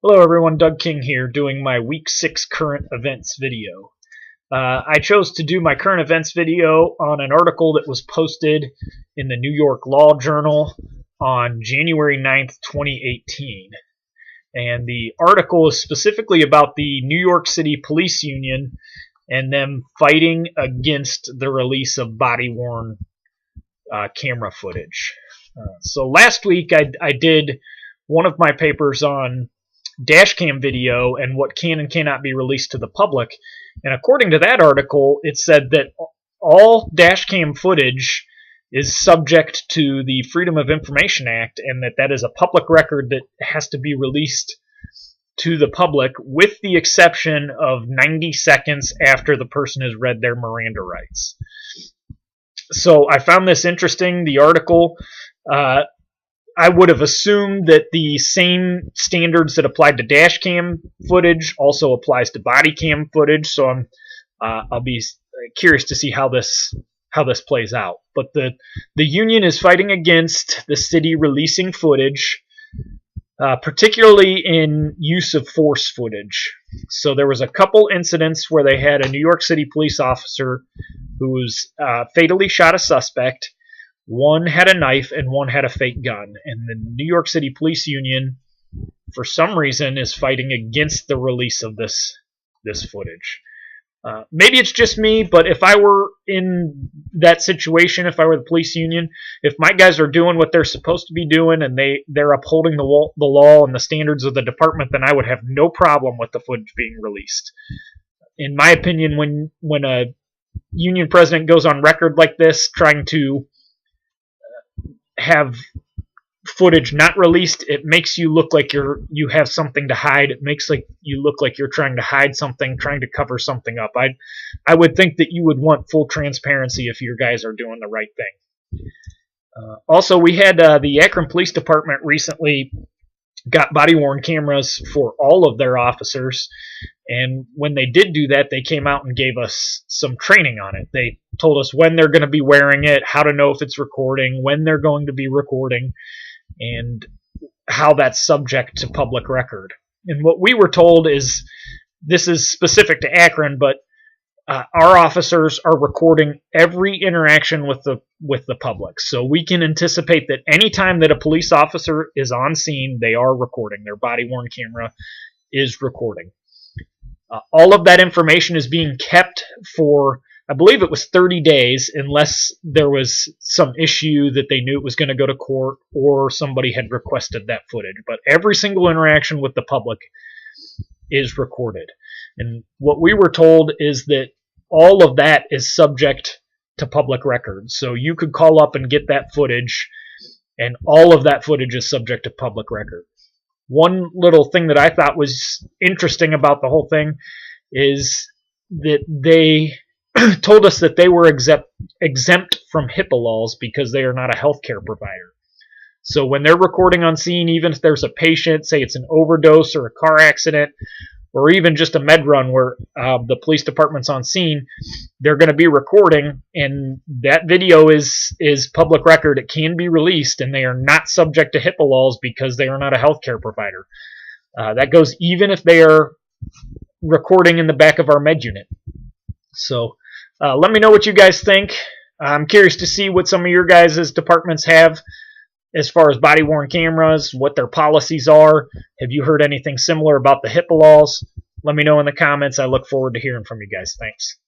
Hello everyone, Doug King here doing my Week 6 current events video. I chose to do my current events video on an article that was posted in the New York Law Journal on January 9th, 2018. And the article is specifically about the New York City Police Union and them fighting against the release of body-worn camera footage. So last week I did one of my papers on dashcam video and what can and cannot be released to the public. And according to that article, it said that all dashcam footage is subject to the Freedom of Information Act and that is a public record that has to be released to the public with the exception of 90 seconds after the person has read their Miranda rights. So I found this interesting. The article, I would have assumed that the same standards that applied to dash cam footage also applies to body cam footage. So I'll be curious to see how this plays out. But the union is fighting against the city releasing footage, particularly in use of force footage. So there was a couple incidents where they had a New York City police officer who was fatally shot a suspect. One had a knife and one had a fake gun. And the New York City Police Union, for some reason, is fighting against the release of this footage. Maybe it's just me, but if I were in that situation, if I were the police union, if my guys are doing what they're supposed to be doing and they're upholding the law and the standards of the department, then I would have no problem with the footage being released. In my opinion, when a union president goes on record like this trying to have footage not released, it makes you look like you have something to hide. It makes you look like you're trying to hide something, trying to cover something up. I would think that you would want full transparency if your guys are doing the right thing. Also, we had the Akron Police Department recently got body-worn cameras for all of their officers, and when they did do that, they came out and gave us some training on it. They told us when they're going to be wearing it, how to know if it's recording, when they're going to be recording, and how that's subject to public record. And what we were told is, this is specific to Akron, but our officers are recording every interaction with the public. So we can anticipate that any time that a police officer is on scene, they are recording. Their body-worn camera is recording. All of that information is being kept for, I believe it was 30 days, unless there was some issue that they knew it was going to go to court or somebody had requested that footage. But every single interaction with the public is recorded. And what we were told is that all of that is subject to public record. So you could call up and get that footage, and all of that footage is subject to public record. One little thing that I thought was interesting about the whole thing is that they told us that they were exempt from HIPAA laws because they are not a healthcare provider. So when they're recording on scene, even if there's a patient, say it's an overdose or a car accident, or even just a med run where the police department's on scene, they're going to be recording, and that video is public record. It can be released, and they are not subject to HIPAA laws because they are not a healthcare provider. That goes even if they are recording in the back of our med unit. So let me know what you guys think. I'm curious to see what some of your guys' departments have as far as body-worn cameras, what their policies are. Have you heard anything similar about the HIPAA laws? Let me know in the comments. I look forward to hearing from you guys. Thanks.